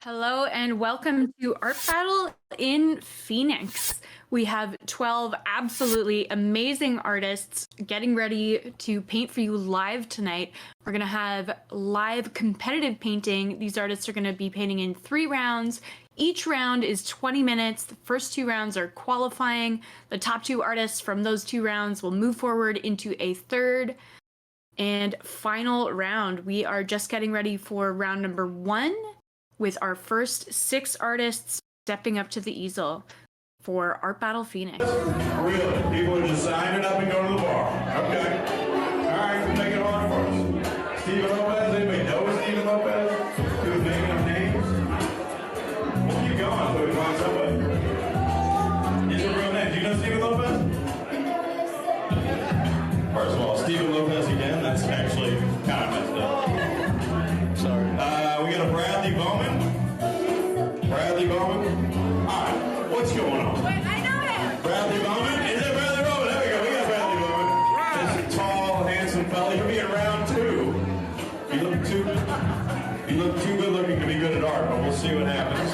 Hello and welcome to Art Battle in Phoenix. We have 12 absolutely amazing artists getting ready to paint for you live tonight. We're going to have live competitive painting. These artists are going to be painting in 3 rounds. Each round is 20 minutes. The first 2 rounds are qualifying. The top 2 artists from those 2 rounds will move forward into a third and final round. We are just getting ready for round number 1. With our first 6 artists stepping up to the easel for Art Battle Phoenix. Really? People are just signing up and going to the bar. Okay. All right, make it hard for us. Steven Lopez, anybody know Steven Lopez? He was making up names. We'll keep going until we find somebody. Is it real name? Do you know Steven Lopez? First of all, Steven Lopez again, that's actually kind of messed up. Sorry. We got a Bradley Bowman. Bradley Bowman. All right, what's going on? Wait, I know him. Bradley Bowman? Is it Bradley Bowman? There we go. We got Bradley Bowman. Right. Just a tall, handsome fella. He'll be in round 2. You look too good looking to be good at art, but we'll see what happens.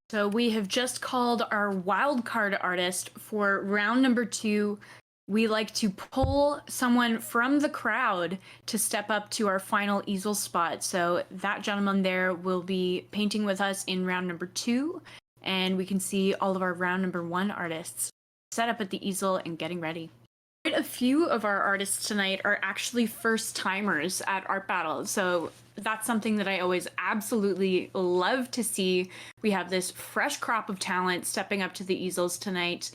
So we have just called our wild card artist for round number 2. We like to pull someone from the crowd to step up to our final easel spot. So that gentleman there will be painting with us in round number 2. And we can see all of our round number 1 artists set up at the easel and getting ready. Quite a few of our artists tonight are actually first timers at Art Battle. So that's something that I always absolutely love to see. We have this fresh crop of talent stepping up to the easels tonight.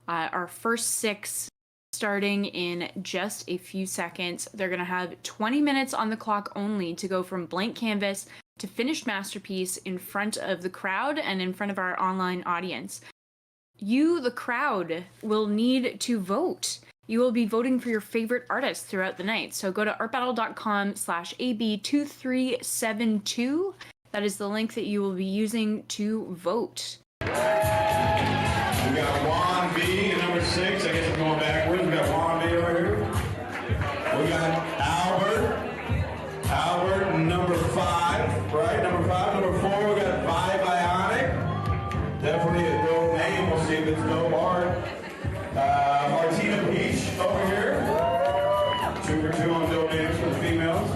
Our first 6 starting in just a few seconds. They're going to have 20 minutes on the clock only to go from blank canvas to finished masterpiece in front of the crowd and in front of our online audience. You, the crowd, will need to vote. You will be voting for your favorite artists throughout the night. So go to artbattle.com/AB2372. That is the link that you will be using to vote. We got Juan B at number 6. I guess I'm going backwards. We got Juan B over here. We got Albert. Albert, number 5, right? Number 5. Number 4, we got Bionic. Definitely a dope name. We'll see if it's dope art. Martina Peach over here. 2 for 2 on dope names for the females.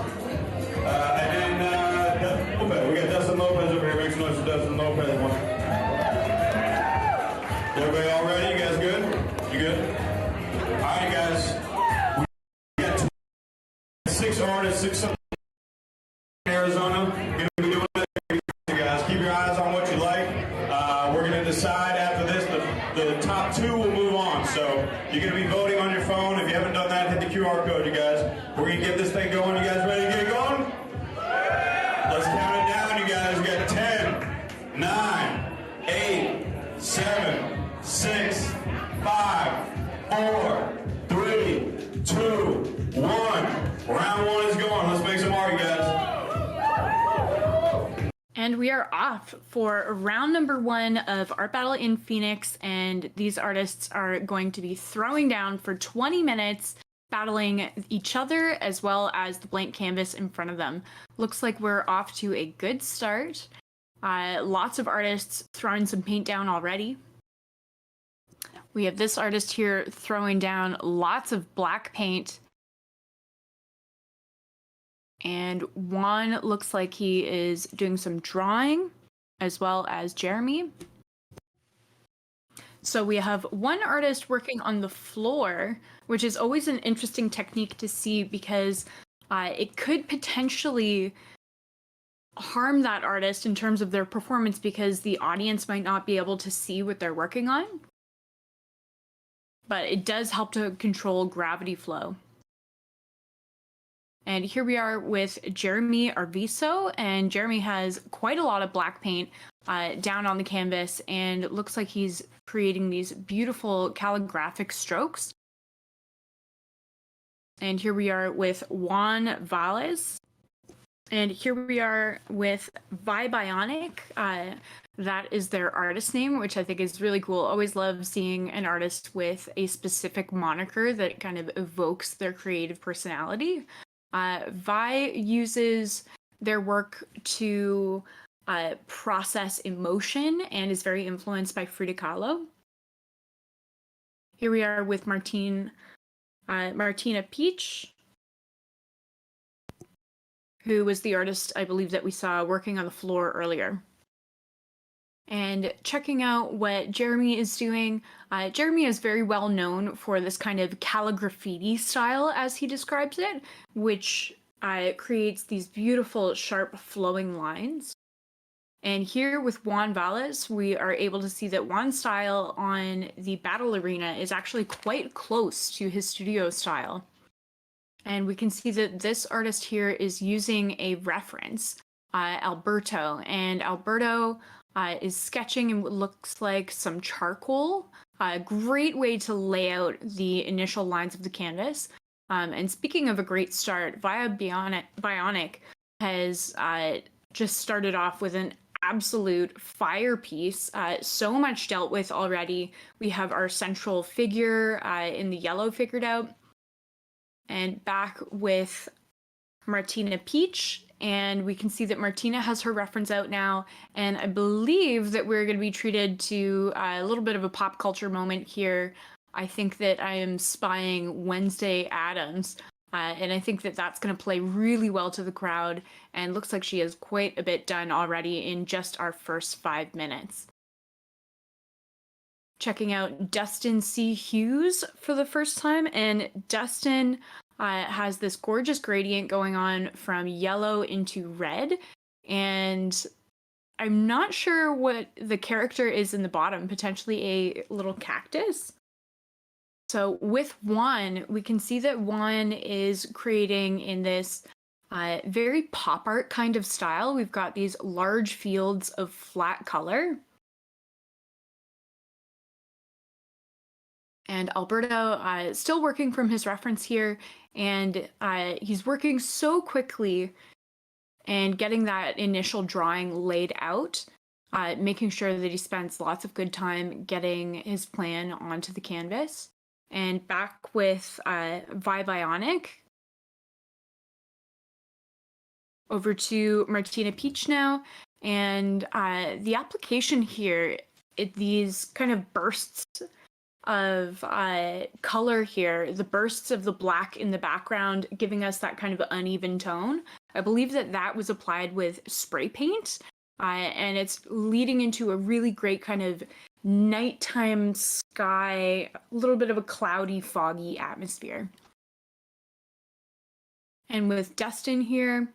And then Lopez. We got Dustin Lopez over here. Make some noise for Dustin Lopez. Everybody all ready? You guys good? You good? All right, guys. We got 6 artists, 6 in Arizona. Gonna be doing it, you guys. Keep your eyes on what you like. We're gonna decide after this. The top 2 will move on. So you're gonna be voting on your phone. If you haven't done that, hit the QR code, you guys. We're gonna get this thing going. You guys ready to get it going? Let's count it down, you guys. We got 10, 9, 8, 7. 6, 5, 4, 3, 2, 1. Round 1 is going. Let's make some art, you guys. And we are off for round number 1 of Art Battle in Phoenix. And these artists are going to be throwing down for 20 minutes, battling each other as well as the blank canvas in front of them. Looks like we're off to a good start. Lots of artists throwing some paint down already. We have this artist here throwing down lots of black paint. And Juan looks like he is doing some drawing, as well as Jeremy. So we have one artist working on the floor, which is always an interesting technique to see because it could potentially harm that artist in terms of their performance because the audience might not be able to see what they're working on. But it does help to control gravity flow. And here we are with Jeremy Arviso, and Jeremy has quite a lot of black paint down on the canvas, and it looks like he's creating these beautiful calligraphic strokes. And here we are with Juan Valles. And here we are with Bionic. That is their artist name, which I think is really cool. Always love seeing an artist with a specific moniker that kind of evokes their creative personality. Vi uses their work to process emotion and is very influenced by Frida Kahlo. Here we are with Martina Peach, who was the artist, I believe, that we saw working on the floor earlier. And checking out what Jeremy is doing. Jeremy is very well known for this kind of calligraffiti style, as he describes it, which creates these beautiful, sharp, flowing lines. And here with Juan Valles, we are able to see that Juan's style on the battle arena is actually quite close to his studio style. And we can see that this artist here is using a reference, Alberto. And Alberto is sketching in what looks like some charcoal. A great way to lay out the initial lines of the canvas. And speaking of a great start, Bionic has just started off with an absolute fire piece. So much dealt with already. We have our central figure in the yellow figured out. And back with Martina Peach, and we can see that Martina has her reference out now, and I believe that we're going to be treated to a little bit of a pop culture moment here. I think that I am spying Wednesday Addams, and I think that that's going to play really well to the crowd, and looks like she has quite a bit done already in just our first 5 minutes. Checking out Dustin C. Hughes for the first time, and Dustin has this gorgeous gradient going on from yellow into red, and I'm not sure what the character is in the bottom, potentially a little cactus. So with Juan, we can see that Juan is creating in this very pop art kind of style. We've got these large fields of flat color. And Alberto is still working from his reference here, and he's working so quickly and getting that initial drawing laid out, making sure that he spends lots of good time getting his plan onto the canvas. And back with Bionic. Over to Martina Peach now, and the application here, these kind of bursts of color here, the bursts of the black in the background giving us that kind of uneven tone. I believe that that was applied with spray paint, and it's leading into a really great kind of nighttime sky, a little bit of a cloudy, foggy atmosphere. And with Dustin here,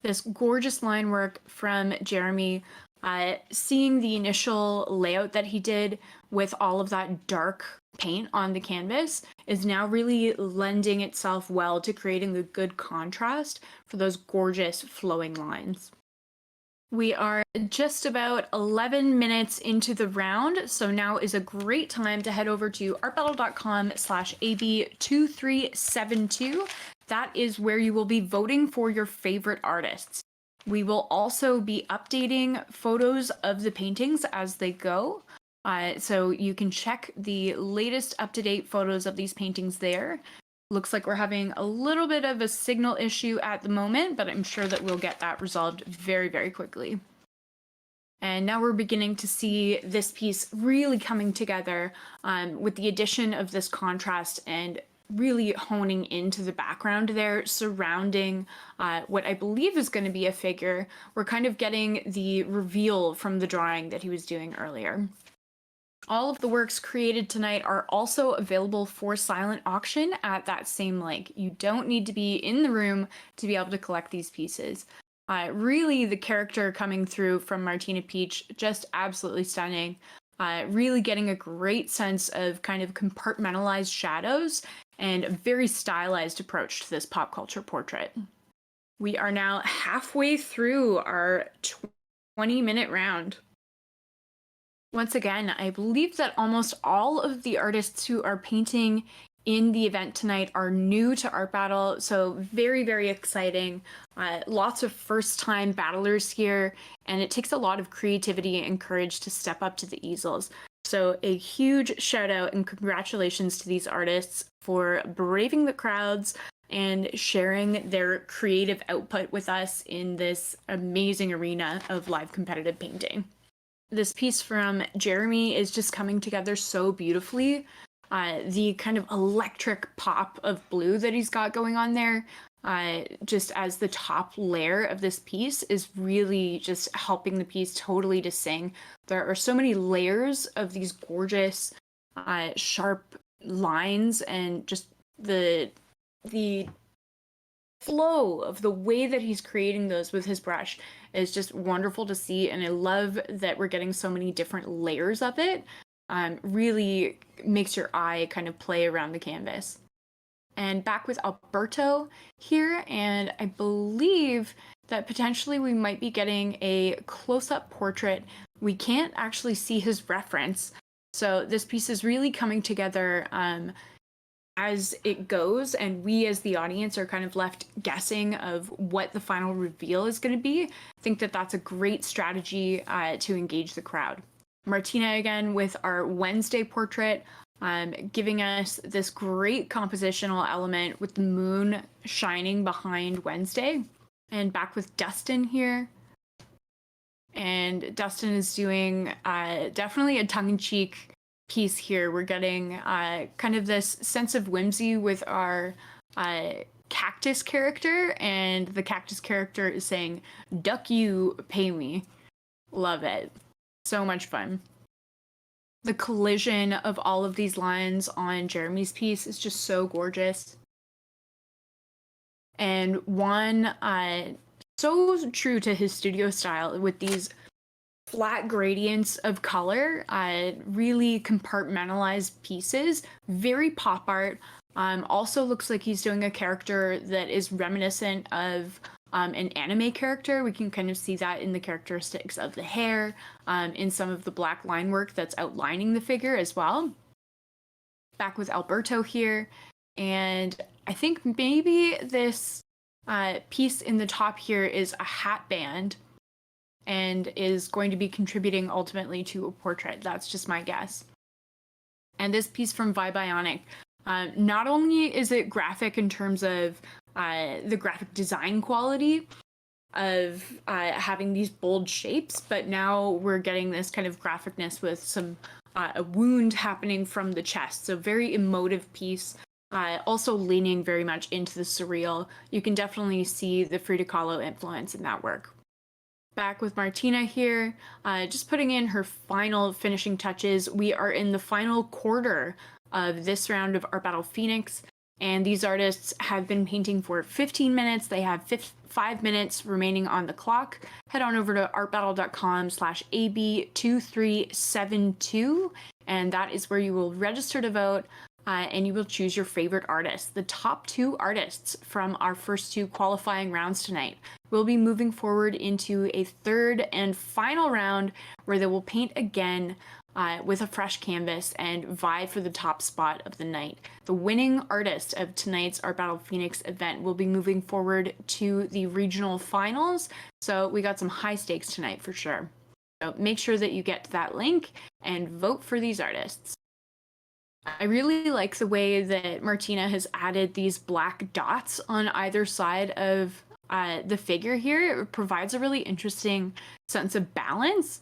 this gorgeous line work from Jeremy, seeing the initial layout that he did with all of that dark paint on the canvas is now really lending itself well to creating a good contrast for those gorgeous flowing lines. We are just about 11 minutes into the round, so now is a great time to head over to artbattle.com/AB2372. That is where you will be voting for your favorite artists. We will also be updating photos of the paintings as they go, so you can check the latest up-to-date photos of these paintings there. Looks like we're having a little bit of a signal issue at the moment, but I'm sure that we'll get that resolved very, very quickly. And now we're beginning to see this piece really coming together with the addition of this contrast and really honing into the background there surrounding what I believe is going to be a figure. We're kind of getting the reveal from the drawing that he was doing earlier. All of the works created tonight are also available for silent auction at that same link. You don't need to be in the room to be able to collect these pieces. Really, the character coming through from Martina Peach, just absolutely stunning. Really getting a great sense of kind of compartmentalized shadows and a very stylized approach to this pop culture portrait. We are now halfway through our 20-minute round. Once again, I believe that almost all of the artists who are painting in the event tonight are new to Art Battle, so very, very exciting. Lots of first-time battlers here, and it takes a lot of creativity and courage to step up to the easels. So a huge shout out and congratulations to these artists for braving the crowds, and sharing their creative output with us in this amazing arena of live competitive painting. This piece from Jeremy is just coming together so beautifully. The kind of electric pop of blue that he's got going on there, just as the top layer of this piece, is really just helping the piece totally to sing. There are so many layers of these gorgeous, sharp lines, and just the flow of the way that he's creating those with his brush is just wonderful to see. And I love that we're getting so many different layers of it. Really makes your eye kind of play around the canvas. And back with Alberto here, and I believe that potentially we might be getting a close-up portrait. We can't actually see his reference, so this piece is really coming together as it goes, and we as the audience are kind of left guessing of what the final reveal is going to be. I think that that's a great strategy to engage the crowd. Martina again with our Wednesday portrait, giving us this great compositional element with the moon shining behind Wednesday. And back with Dustin here. And Dustin is doing definitely a tongue-in-cheek piece here. We're getting kind of this sense of whimsy with our cactus character, and the cactus character is saying, "Duck you, pay me." Love it. So much fun. The collision of all of these lines on Jeremy's piece is just so gorgeous. And Juan, so true to his studio style with these flat gradients of color, really compartmentalized pieces, very pop art. Also looks like he's doing a character that is reminiscent of an anime character. We can kind of see that in the characteristics of the hair, in some of the black line work that's outlining the figure as well. Back with Alberto here, and I think maybe this piece in the top here is a hat band and is going to be contributing ultimately to a portrait. That's just my guess. And this piece from Vibionic, not only is it graphic in terms of the graphic design quality of having these bold shapes, but now we're getting this kind of graphicness with some a wound happening from the chest. So very emotive piece, also leaning very much into the surreal. You can definitely see the Frida Kahlo influence in that work. Back with Martina here, just putting in her final finishing touches. We are in the final quarter of this round of Art Battle Phoenix, and these artists have been painting for 15 minutes. They have 5 minutes remaining on the clock. Head on over to artbattle.com/AB2372, and that is where you will register to vote, and you will choose your favorite artist. The top 2 artists from our first 2 qualifying rounds tonight will be moving forward into a third and final round where they will paint again with a fresh canvas and vie for the top spot of the night. The winning artist of tonight's Art Battle Phoenix event will be moving forward to the regional finals, so we got some high stakes tonight for sure. So make sure that you get to that link and vote for these artists. I really like the way that Martina has added these black dots on either side of the figure here. It provides a really interesting sense of balance.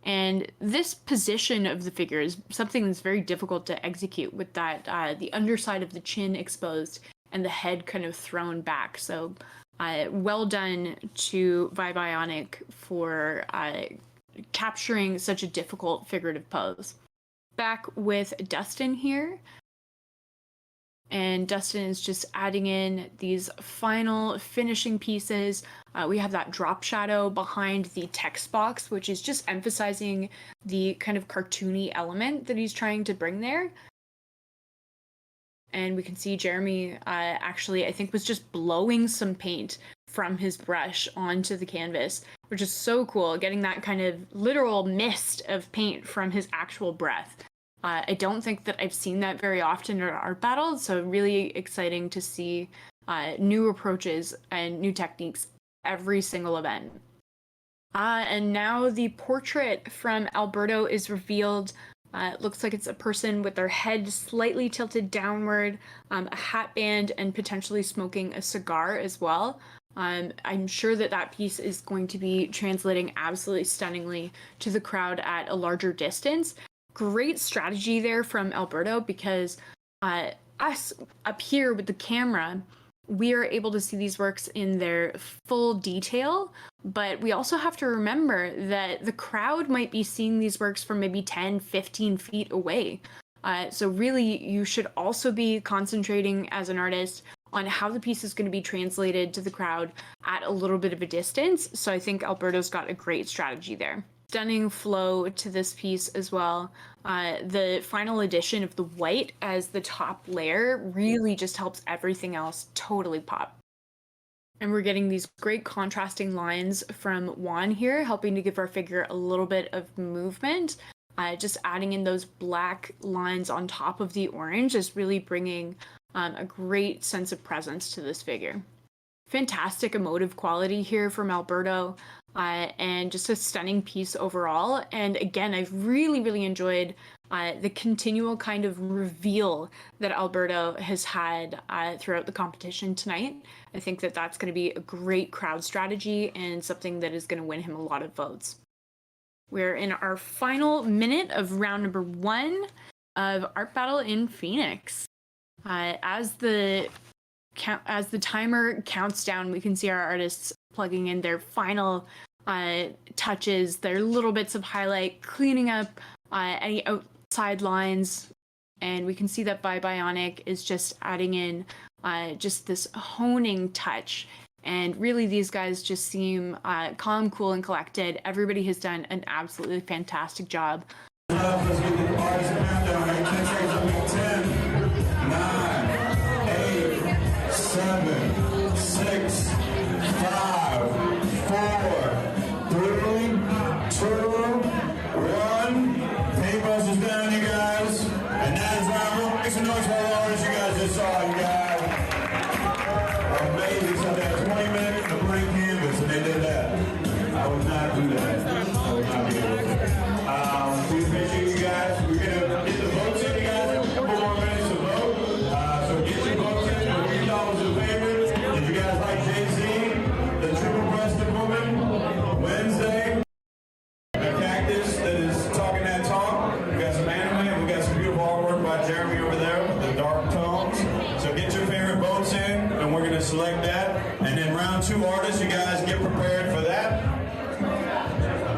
And this position of the figure is something that's very difficult to execute with that the underside of the chin exposed and the head kind of thrown back. So well done to Vibionic for capturing such a difficult figurative pose. Back with Dustin here. And Dustin is just adding in these final finishing pieces. We have that drop shadow behind the text box, which is just emphasizing the kind of cartoony element that he's trying to bring there. And we can see Jeremy actually, I think, was just blowing some paint from his brush onto the canvas, which is so cool, getting that kind of literal mist of paint from his actual breath. I don't think that I've seen that very often in Art Battle, so really exciting to see new approaches and new techniques every single event. And now the portrait from Alberto is revealed It looks like it's a person with their head slightly tilted downward, a hat band, and potentially smoking a cigar as well. I'm sure that that piece is going to be translating absolutely stunningly to the crowd at a larger distance. Great strategy there from Alberto, because us up here with the camera, we are able to see these works in their full detail, but we also have to remember that the crowd might be seeing these works from maybe 10, 15 feet away. So really, you should also be concentrating as an artist on how the piece is going to be translated to the crowd at a little bit of a distance. So I think Alberto's got a great strategy there. Stunning flow to this piece as well. The final addition of the white as the top layer really just helps everything else totally pop. And we're getting these great contrasting lines from Juan here, helping to give our figure a little bit of movement. Just adding in those black lines on top of the orange is really bringing a great sense of presence to this figure. Fantastic emotive quality here from Alberto, and just a stunning piece overall. And again, I've really enjoyed the continual kind of reveal that Alberto has had throughout the competition tonight. I think that that's going to be a great crowd strategy and something that is going to win him a lot of votes. We're in our final minute of round number 1 of Art Battle in Phoenix. As the timer counts down, we can see our artists plugging in their final touches, their little bits of highlight, cleaning up any outside lines, and we can see that Bionic is just adding in just this honing touch. And really, these guys just seem calm, cool, and collected. Everybody has done an absolutely fantastic job. Let's get the artist countdown. 10, 9, 8, 7, 6, 5, 4, 3, 2, 1. Paintbrush is down, you guys. And that is round 1. Make some noise for all the artists you guys just saw, you guys. Amazing. So they had 20 minutes to blank canvas, and they did that. I would not do that. I would not be able to. We appreciate you guys. We're going to get the votes in, you guys. A couple more minutes to vote. So get your votes in. $3 in favor. If you guys like Jay-Z, the triple-breasted woman, Wednesday, the cactus that is talking that talk. We got some anime, and we got some beautiful artwork by Jeremy over there with the dark tones. So get your favorite votes in, and we're going to select that. And then round 2 artists, you guys get prepared for that.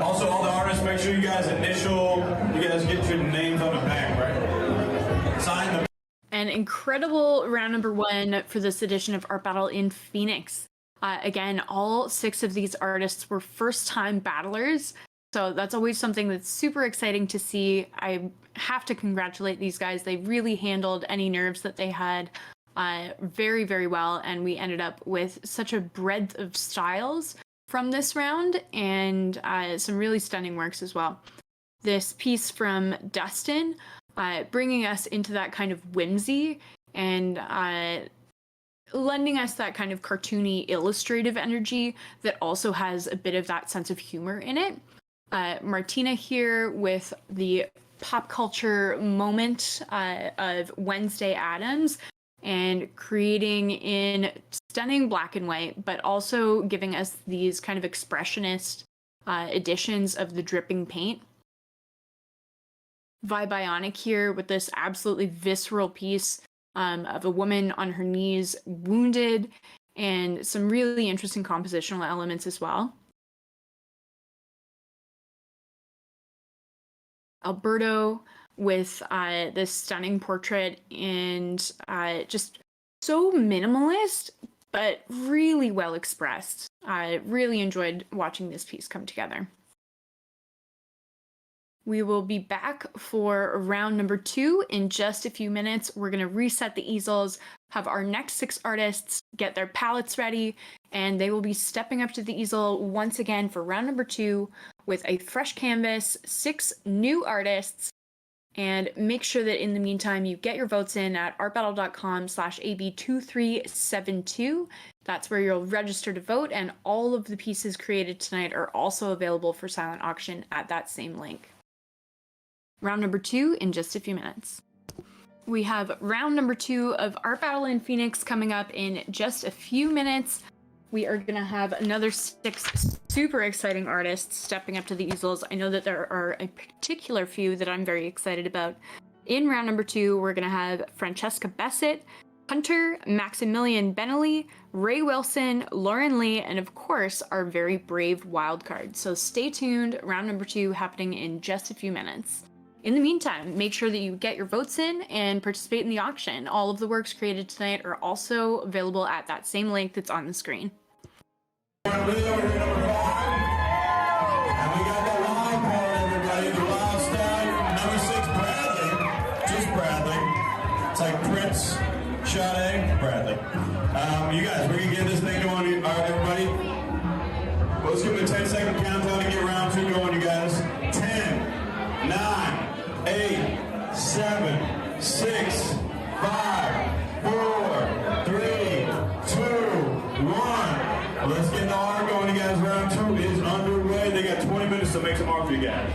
Also, all the artists, make sure you guys get your names on the back, right? Sign them. An incredible round number 1 for this edition of Art Battle in Phoenix. Again, all 6 of these artists were first-time battlers, so that's always something that's super exciting to see. I have to congratulate these guys. They really handled any nerves that they had very well, and we ended up with such a breadth of styles from this round, and some really stunning works as well. This piece from Dustin, bringing us into that kind of whimsy and lending us that kind of cartoony illustrative energy that also has a bit of that sense of humor in it. Martina here with the pop culture moment of Wednesday Addams, and creating in stunning black and white, but also giving us these kind of expressionist editions of the dripping paint. Bionic here with this absolutely visceral piece of a woman on her knees, wounded, and some really interesting compositional elements as well. Alberto with this stunning portrait, and just so minimalist, but really well expressed. I really enjoyed watching this piece come together. We will be back for round number 2 in just a few minutes. We're going to reset the easels, have our next 6 artists get their palettes ready, and they will be stepping up to the easel once again for round number 2 with a fresh canvas, 6 new artists. And make sure that in the meantime, you get your votes in at artbattle.com/AB2372. That's where you'll register to vote, and all of the pieces created tonight are also available for silent auction at that same link. round number 2 in just a few minutes. We have round number 2 of Art Battle in Phoenix coming up in just a few minutes. We are going to have another 6 super exciting artists stepping up to the easels. I know that there are a particular few that I'm very excited about. In round number 2, we're going to have Francesca Bessett, Hunter, Maximilian Benelli, Ray Wilson, Lauren Lee, and of course, our very brave wildcard. So stay tuned, round number 2 happening in just a few minutes. In the meantime, make sure that you get your votes in and participate in the auction. All of the works created tonight are also available at that same link that's on the screen. And we got the wild card, everybody. The wild style, number 6, Bradley. Just Bradley. It's like Prince, Sade, Bradley. You guys, we're going to get this thing going. All right, everybody. Well, let's give it a 10-second countdown to get round 2 going, you guys. 10, 9, 8, 7, 6, 5, 4, 3, 2, 1. Let's get the art going, you guys. Round 2 is underway. They got 20 minutes to make some art for you guys.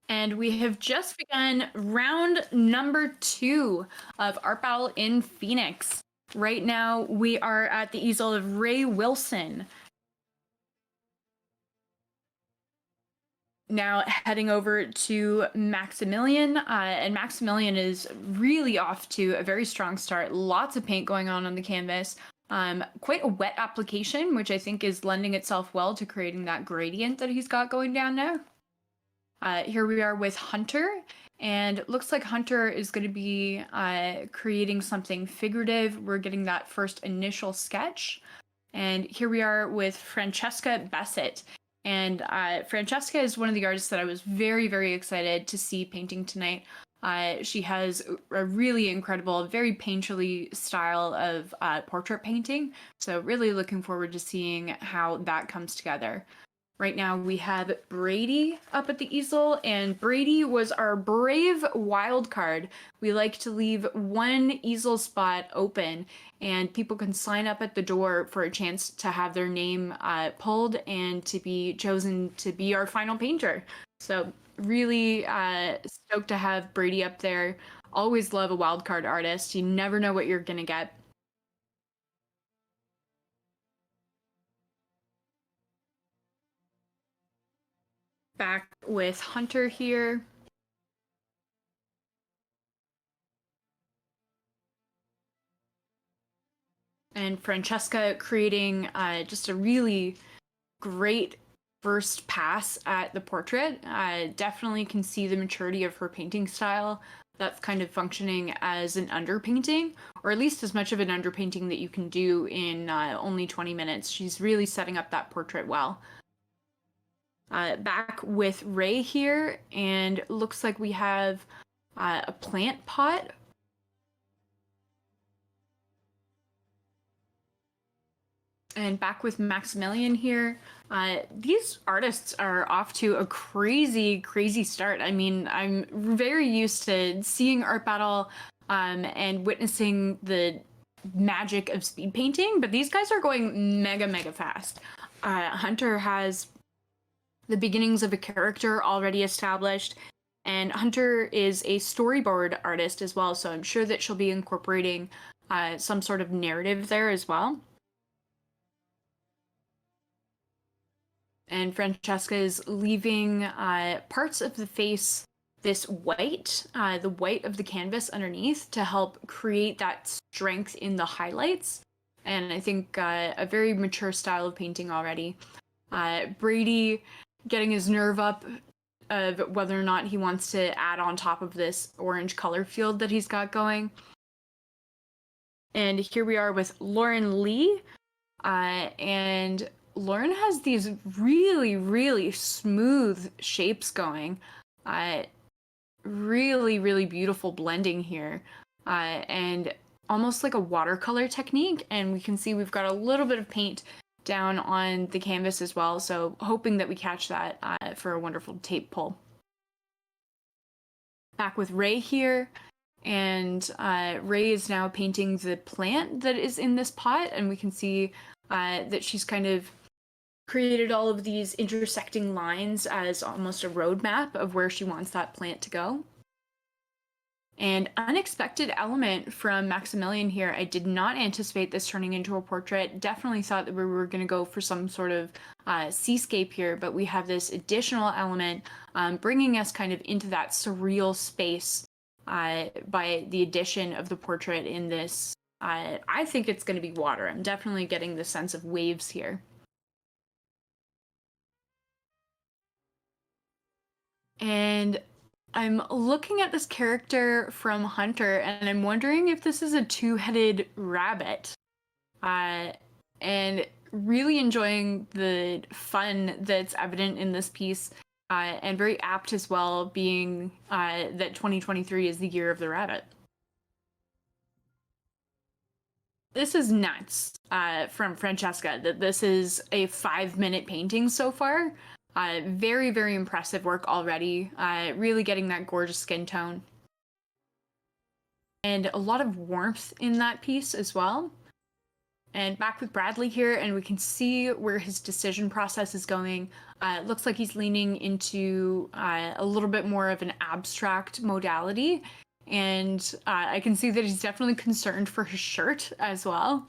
And we have just begun round number 2 of Art Battle in Phoenix. Right now, we are at the easel of Ray Wilson. Now heading over to Maximilian, and Maximilian is really off to a very strong start. Lots of paint going on the canvas. Quite a wet application, which I think is lending itself well to creating that gradient that he's got going down now. Here we are with Hunter, and it looks like Hunter is going to be creating something figurative. We're getting that first initial sketch. And here we are with Francesca Bessett. And Francesca is one of the artists that I was very, very excited to see painting tonight. She has a really incredible, very painterly style of portrait painting. So really looking forward to seeing how that comes together. Right now we have Brady up at the easel, and Brady was our brave wild card. We like to leave one easel spot open, and people can sign up at the door for a chance to have their name pulled and to be chosen to be our final painter. So really stoked to have Brady up there. Always love a wild card artist. You never know what you're gonna get. Back with Hunter here. And Francesca creating just a really great first pass at the portrait. Definitely can see the maturity of her painting style. That's kind of functioning as an underpainting, or at least as much of an underpainting that you can do in only 20 minutes. She's really setting up that portrait well. Back with Ray here, and looks like we have a plant pot. And back with Maximilian here. These artists are off to a crazy, crazy start. I mean, I'm very used to seeing Art Battle and witnessing the magic of speed painting, but these guys are going mega, mega fast. Hunter has the beginnings of a character already established, and Hunter is a storyboard artist as well, so I'm sure that she'll be incorporating some sort of narrative there as well. And Francesca is leaving parts of the face this white, the white of the canvas underneath, to help create that strength in the highlights. And I think a very mature style of painting already. Brady getting his nerve up of whether or not he wants to add on top of this orange color field that he's got going. And here we are with Lauren Lee. And Lauren has these really, really smooth shapes going. Really, really beautiful blending here. And almost like a watercolor technique. And we can see we've got a little bit of paint down on the canvas as well, so hoping that we catch that for a wonderful tape pull. Back with Ray here, And Ray is now painting the plant that is in this pot, and we can see that she's kind of created all of these intersecting lines as almost a roadmap of where she wants that plant to go. And unexpected element from Maximilian here. I did not anticipate this turning into a portrait. Definitely thought that we were going to go for some sort of seascape here, but we have this additional element bringing us kind of into that surreal space by the addition of the portrait in this. I think it's going to be water. I'm definitely getting the sense of waves here. And I'm looking at this character from Hunter, and I'm wondering if this is a two-headed rabbit. And really enjoying the fun that's evident in this piece, and very apt as well, being that 2023 is the year of the rabbit. This is nuts from Francesca, that this is a 5-minute painting so far. Very, very impressive work already. Really getting that gorgeous skin tone. And a lot of warmth in that piece as well. And back with Bradley here, and we can see where his decision process is going. It looks like he's leaning into a little bit more of an abstract modality. And I can see that he's definitely concerned for his shirt as well.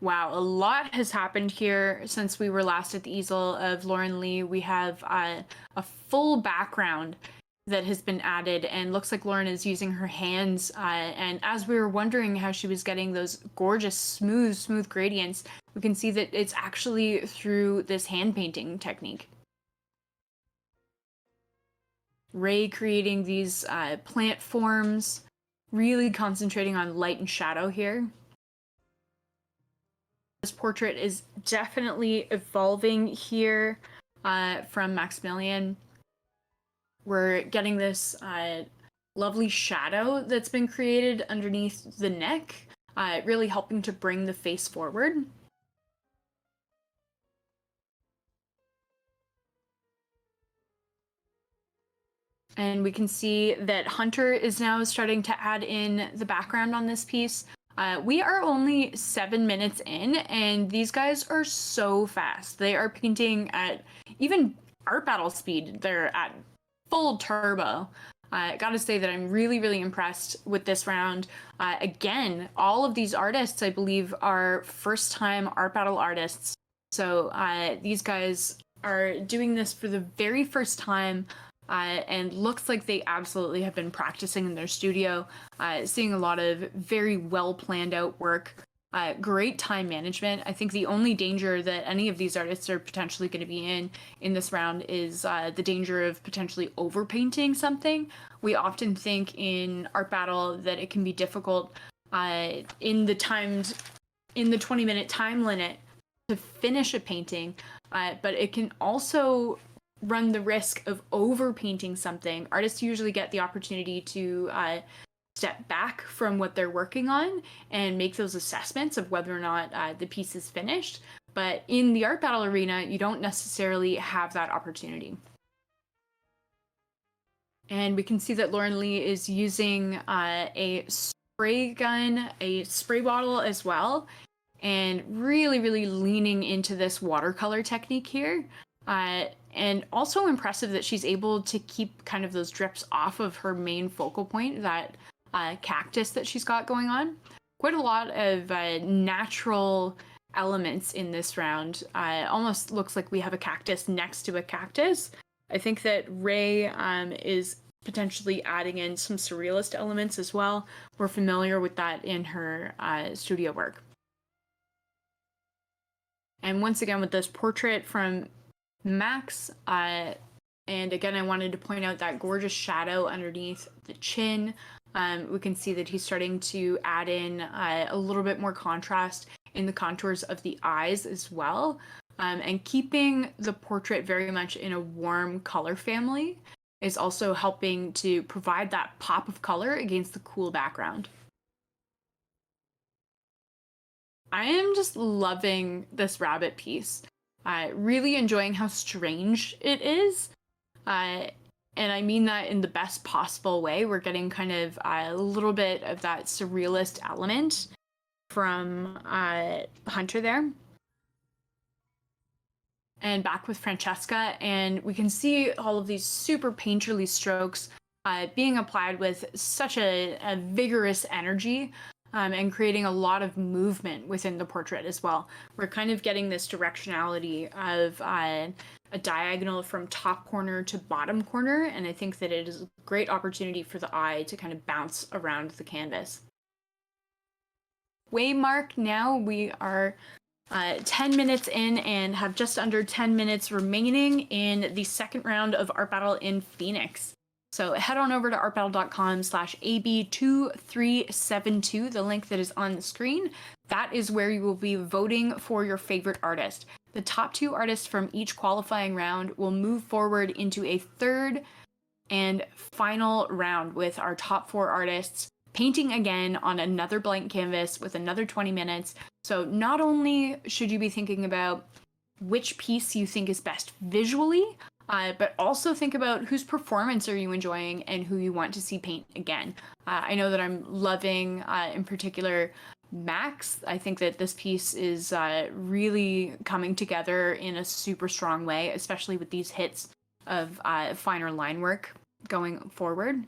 Wow, a lot has happened here since we were last at the easel of Lauren Lee. We have a full background that has been added, and looks like Lauren is using her hands. And as we were wondering how she was getting those gorgeous, smooth gradients, we can see that it's actually through this hand painting technique. Ray creating these plant forms, really concentrating on light and shadow here. This portrait is definitely evolving here from Maximilian. We're getting this lovely shadow that's been created underneath the neck, really helping to bring the face forward. And we can see that Hunter is now starting to add in the background on this piece. We are only 7 minutes in, and these guys are so fast. They are painting at even art battle speed. They're at full turbo. I gotta say that I'm really, really impressed with this round. Again, all of these artists, I believe, are first-time art battle artists. So these guys are doing this for the very first time. And looks like they absolutely have been practicing in their studio, seeing a lot of very well planned out work, great time management. I think the only danger that any of these artists are potentially going to be in this round is the danger of potentially overpainting something. We often think in art battle that it can be difficult in the 20-minute time limit to finish a painting, but it can also run the risk of overpainting something. Artists usually get the opportunity to step back from what they're working on and make those assessments of whether or not the piece is finished. But in the art battle arena, you don't necessarily have that opportunity. And we can see that Lauren Lee is using a spray gun, a spray bottle as well, and really, really leaning into this watercolor technique here. And also impressive that she's able to keep kind of those drips off of her main focal point, that cactus that she's got going on. Quite a lot of natural elements in this round. Almost looks like we have a cactus next to a cactus. I think that Ray is potentially adding in some surrealist elements as well. We're familiar with that in her studio work. And once again, with this portrait from Max, and again, I wanted to point out that gorgeous shadow underneath the chin. We can see that he's starting to add in a little bit more contrast in the contours of the eyes as well, and keeping the portrait very much in a warm color family is also helping to provide that pop of color against the cool background. I am just loving this rabbit piece. Really enjoying how strange it is. And I mean that in the best possible way. We're getting kind of a little bit of that surrealist element from Hunter there. And back with Francesca, and we can see all of these super painterly strokes being applied with such a vigorous energy, and creating a lot of movement within the portrait as well. We're kind of getting this directionality of a diagonal from top corner to bottom corner, and I think that it is a great opportunity for the eye to kind of bounce around the canvas. Waymark now, we are 10 minutes in and have just under 10 minutes remaining in the second round of Art Battle in Phoenix. So head on over to artbattle.com/AB2372, the link that is on the screen. That is where you will be voting for your favorite artist. The top 2 artists from each qualifying round will move forward into a third and final round with our top 4 artists painting again on another blank canvas with another 20 minutes. So not only should you be thinking about which piece you think is best visually, but also think about whose performance are you enjoying and who you want to see paint again. I know that I'm loving, in particular, Max. I think that this piece is really coming together in a super strong way, especially with these hits of finer line work going forward.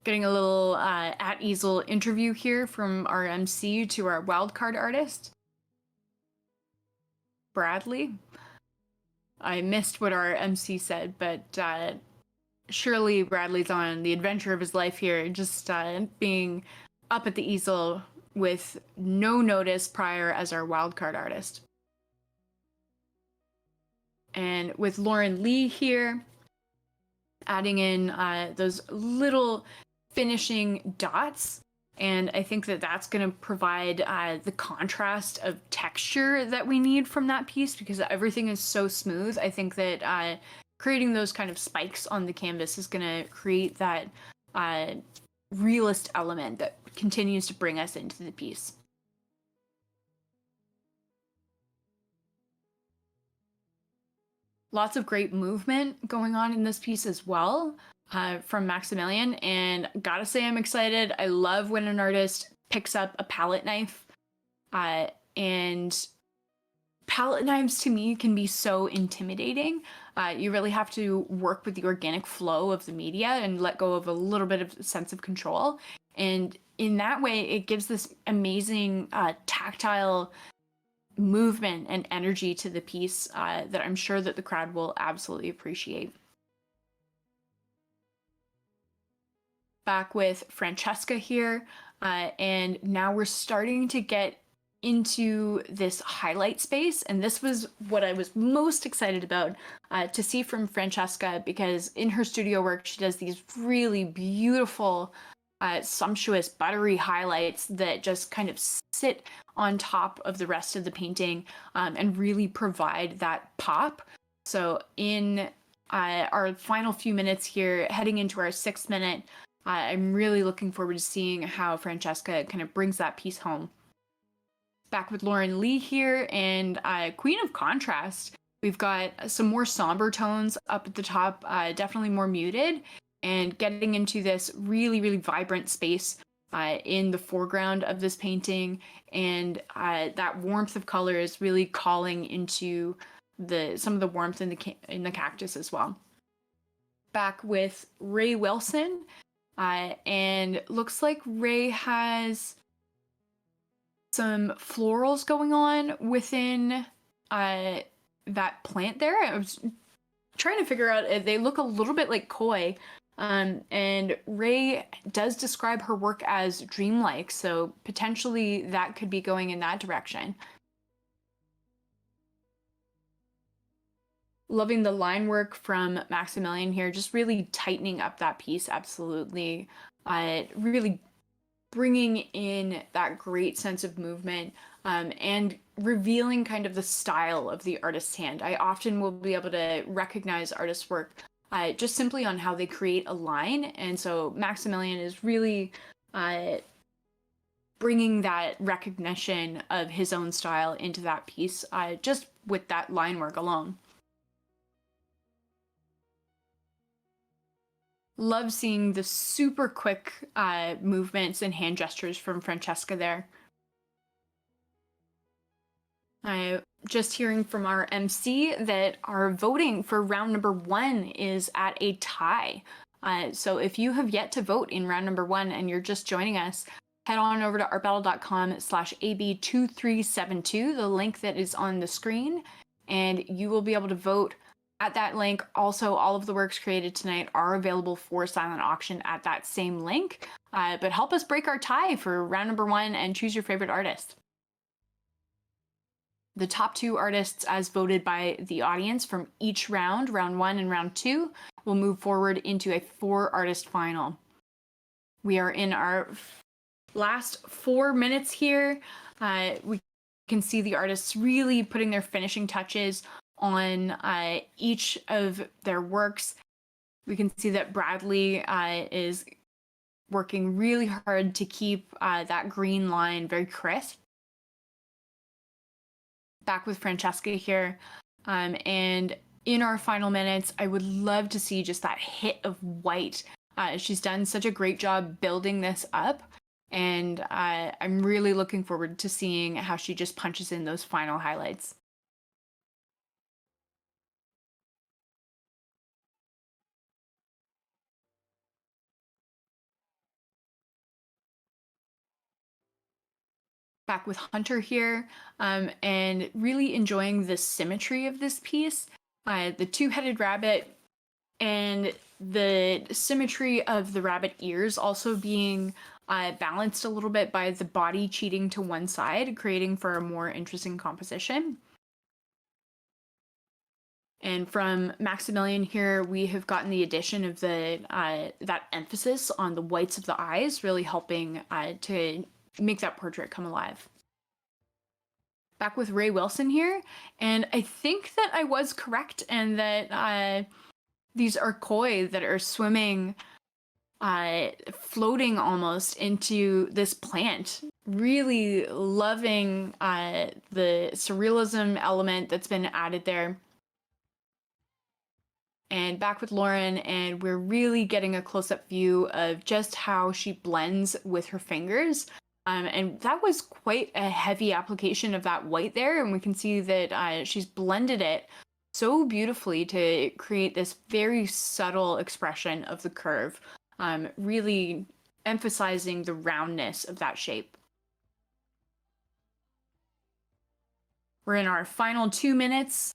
Getting a little at easel interview here from our MC to our wildcard artist, Bradley. I missed what our MC said, but surely Bradley's on the adventure of his life here, just being up at the easel with no notice prior as our wildcard artist. And with Lauren Lee here, adding in those little finishing dots, and I think that that's going to provide the contrast of texture that we need from that piece, because everything is so smooth. I think that creating those kind of spikes on the canvas is going to create that realist element that continues to bring us into the piece. Lots of great movement going on in this piece as well, from Maximilian, and gotta say I'm excited. I love when an artist picks up a palette knife, and palette knives to me can be so intimidating. You really have to work with the organic flow of the media and let go of a little bit of sense of control, and in that way it gives this amazing tactile movement and energy to the piece that I'm sure that the crowd will absolutely appreciate. Back with Francesca here, and now we're starting to get into this highlight space, and this was what I was most excited about to see from Francesca, because in her studio work she does these really beautiful sumptuous buttery highlights that just kind of sit on top of the rest of the painting, and really provide that pop. So in our final few minutes here, heading into our 6th minute, I'm really looking forward to seeing how Francesca kind of brings that piece home. Back with Lauren Lee here, and Queen of Contrast. We've got some more somber tones up at the top, definitely more muted, and getting into this really, really vibrant space in the foreground of this painting, and that warmth of color is really calling into some of the warmth in the cactus as well. Back with Ray Wilson, and looks like Ray has some florals going on within that plant there. I was trying to figure out, they look a little bit like koi. And Ray does describe her work as dreamlike, so potentially that could be going in that direction. Loving the line work from Maximilian here, just really tightening up that piece, absolutely. Really bringing in that great sense of movement, and revealing kind of the style of the artist's hand. I often will be able to recognize artists' work just simply on how they create a line, and so Maximilian is really bringing that recognition of his own style into that piece, just with that line work alone. Love seeing the super quick movements and hand gestures from Francesca there. Just hearing from our MC that our voting for round number 1 is at a tie. So if you have yet to vote in round number 1 and you're just joining us, head on over to artbattle.com/AB2372, the link that is on the screen, and you will be able to vote at that link. Also, all of the works created tonight are available for silent auction at that same link. But help us break our tie for round number 1 and choose your favorite artist. The top 2 artists as voted by the audience from each round 1 and round 2, will move forward into a 4-artist final. We are in our last 4 minutes here. We can see the artists really putting their finishing touches on each of their works. We can see that Bradley is working really hard to keep that green line very crisp. Back with Francesca here, and in our final minutes, I would love to see just that hit of white. She's done such a great job building this up, and I'm really looking forward to seeing how she just punches in those final highlights. Back with Hunter here, and really enjoying the symmetry of this piece. The two-headed rabbit and the symmetry of the rabbit ears also being balanced a little bit by the body cheating to one side, creating for a more interesting composition. And from Maximilian here, we have gotten the addition of the that emphasis on the whites of the eyes, really helping to make that portrait come alive. Back with Ray Wilson here, and I think that I was correct, and that these are koi that are swimming, floating almost into this plant. Really loving the surrealism element that's been added there. And back with Lauren, and we're really getting a close-up view of just how she blends with her fingers. And that was quite a heavy application of that white there, and we can see that she's blended it so beautifully to create this very subtle expression of the curve, really emphasizing the roundness of that shape. We're in our final 2 minutes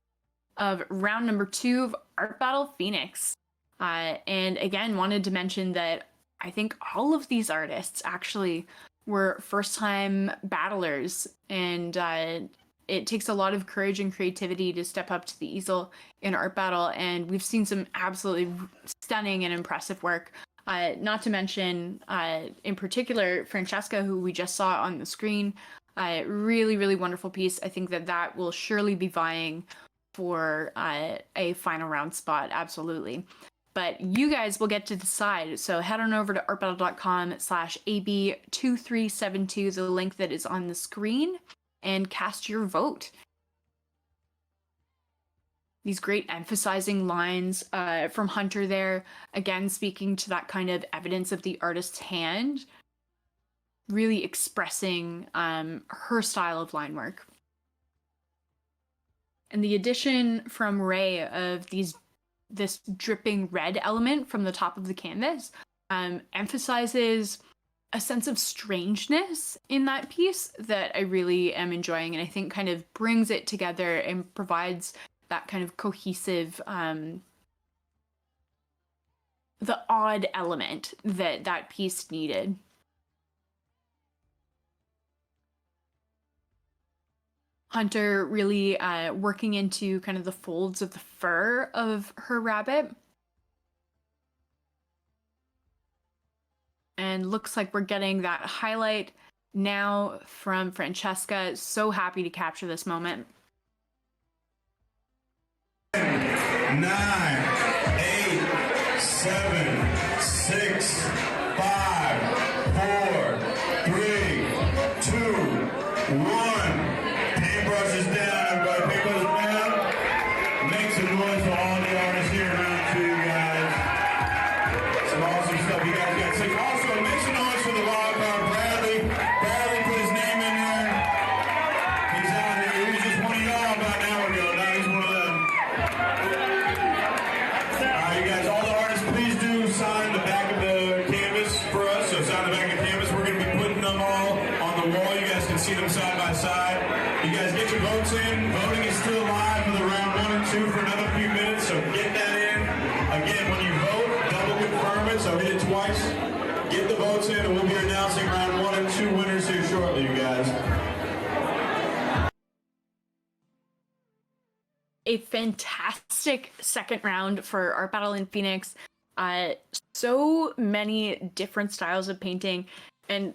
of round number 2 of Art Battle Phoenix. And again, wanted to mention that I think all of these artists actually were first-time battlers, and it takes a lot of courage and creativity to step up to the easel in Art Battle, and we've seen some absolutely stunning and impressive work. Not to mention, in particular, Francesca, who we just saw on the screen. Really, really wonderful piece. I think that will surely be vying for a final round spot, absolutely. But you guys will get to decide. So head on over to artbattle.com/AB2372, the link that is on the screen, and cast your vote. These great emphasizing lines from Hunter there, again speaking to that kind of evidence of the artist's hand, really expressing her style of line work. And the addition from Ray of this dripping red element from the top of the canvas emphasizes a sense of strangeness in that piece that I really am enjoying, and I think kind of brings it together and provides that kind of cohesive, the odd element that piece needed. Hunter really working into kind of the folds of the fur of her rabbit. And looks like we're getting that highlight now from Francesca. So happy to capture this moment. 9, 8, 7, 6, 5, 4, 3, 2, 1. Paintbrushes down, everybody. Paintbrushes down. Make some noise for all the artists here around to you guys. So them side by side. You guys get your votes in. Voting is still live for the round 1 and 2 for another few minutes, so get that in. Again, when you vote, double confirm it, so hit it twice. Get the votes in, and we'll be announcing round 1 and 2 winners here shortly, you guys. A fantastic second round for Art Battle in Phoenix. So many different styles of painting, and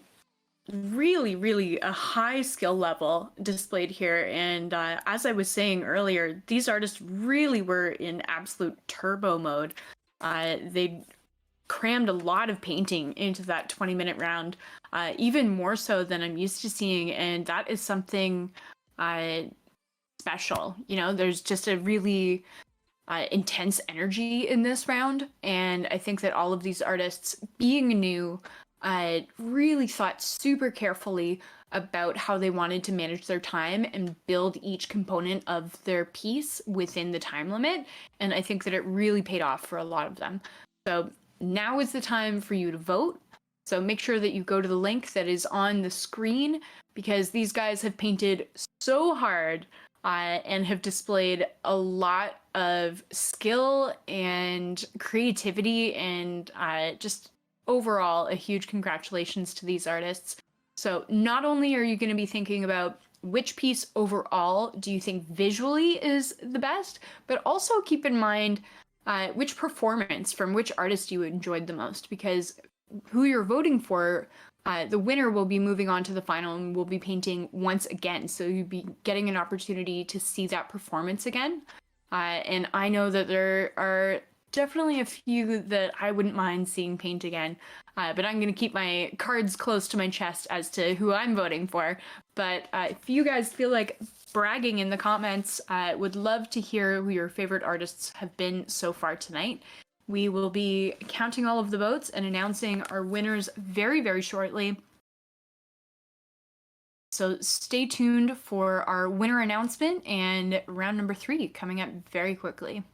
really a high skill level displayed here. And as I was saying earlier, these artists really were in absolute turbo mode. They crammed a lot of painting into that 20-minute round, even more so than I'm used to seeing, and that is something special. You know, there's just a really intense energy in this round, and I think that all of these artists, being new, really thought super carefully about how they wanted to manage their time and build each component of their piece within the time limit, and I think that it really paid off for a lot of them. So now is the time for you to vote. So make sure that you go to the link that is on the screen, because these guys have painted so hard and have displayed a lot of skill and creativity, and just overall a huge congratulations to these artists. So not only are you going to be thinking about which piece overall do you think visually is the best, but also keep in mind which performance from which artist you enjoyed the most, because who you're voting for, the winner will be moving on to the final and will be painting once again. So you'll be getting an opportunity to see that performance again. And I know that there are definitely a few that I wouldn't mind seeing paint again, but I'm going to keep my cards close to my chest as to who I'm voting for. But if you guys feel like bragging in the comments, I would love to hear who your favorite artists have been so far tonight. We will be counting all of the votes and announcing our winners very shortly. So stay tuned for our winner announcement and round number 3 coming up very quickly.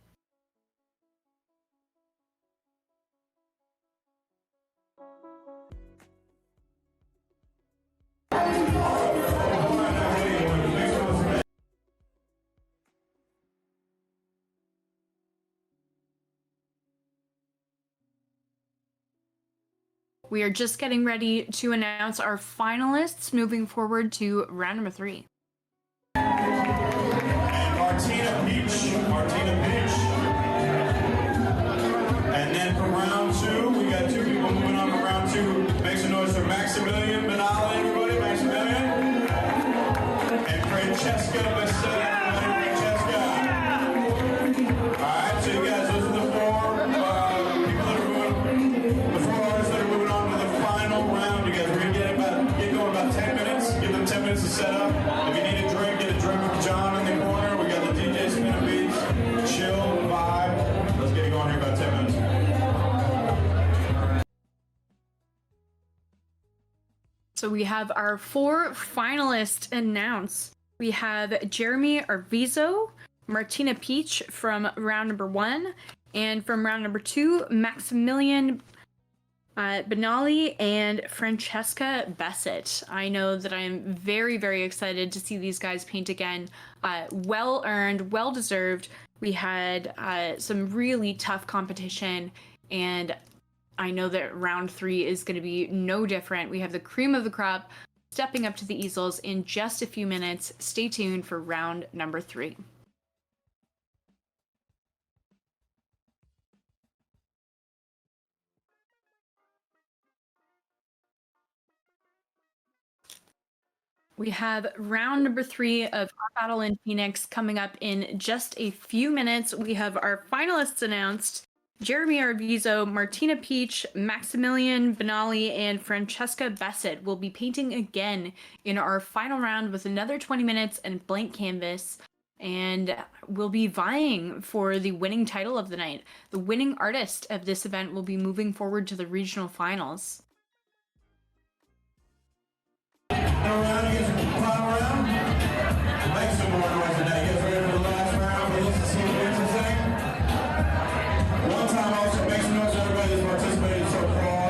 We are just getting ready to announce our finalists moving forward to round number 3. And Martina Peach. And then for round 2, we got 2 people moving on to round 2. Make some noise for Maximilian Benali, everybody. Maximilian. And Francesca Bassett, everybody. Francesca. All right, so you guys, those are the 4 people that are moving, the 4 artists that are moving on to the final round. You guys, we're going to get going about 10 minutes. Give them 10 minutes to set up. If you need a drink, get a drink with John in the corner. We got the DJ spinning beats. Chill, vibe. Let's get it going here about 10 minutes. So we have our 4 finalists announced. We have Jeremy Arvizo, Martina Peach from round number 1, and from round number 2, Maximilian Benali and Francesca Bassett. I know that I am very excited to see these guys paint again. Well earned, well deserved. We had some really tough competition, and I know that round 3 is going to be no different. We have the cream of the crop stepping up to the easels in just a few minutes. Stay tuned for round number 3. We have round number 3 of Art Battle in Phoenix coming up in just a few minutes. We have our finalists announced. Jeremy Arvizo, Martina Peach, Maximilian Benali, and Francesca Bassett will be painting again in our final round with another 20 minutes and blank canvas, and will be vying for the winning title of the night. The winning artist of this event will be moving forward to the regional finals. Final round, you guys are final round. Make some more noise tonight. You guys ready for the last round? Let's see what wins this thing. One time also make some noise, everybody that's participated so far.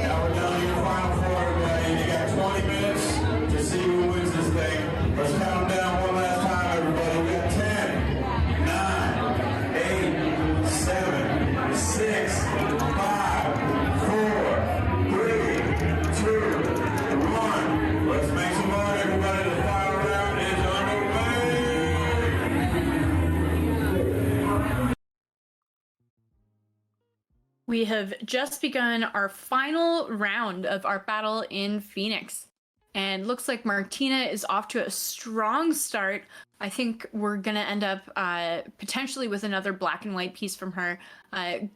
Now we're down to your final 4, everybody. You got 20 We have just begun our final round of our battle in Phoenix. And looks like Martina is off to a strong start. I think we're going to end up potentially with another black and white piece from her,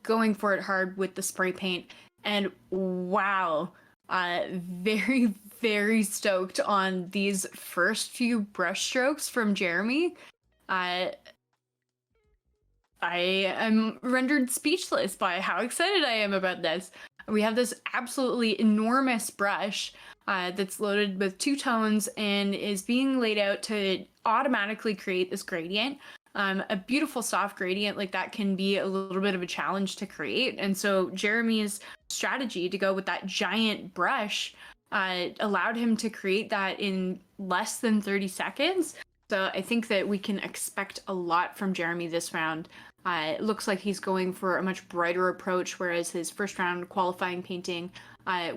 going for it hard with the spray paint. And wow, very, very stoked on these first few brush strokes from Jeremy. I am rendered speechless by how excited I am about this. We have this absolutely enormous brush that's loaded with two tones and is being laid out to automatically create this gradient. A beautiful soft gradient like that can be a little bit of a challenge to create. And so Jeremy's strategy to go with that giant brush allowed him to create that in less than 30 seconds. So I think that we can expect a lot from Jeremy this round. It looks like he's going for a much brighter approach, whereas his first round qualifying painting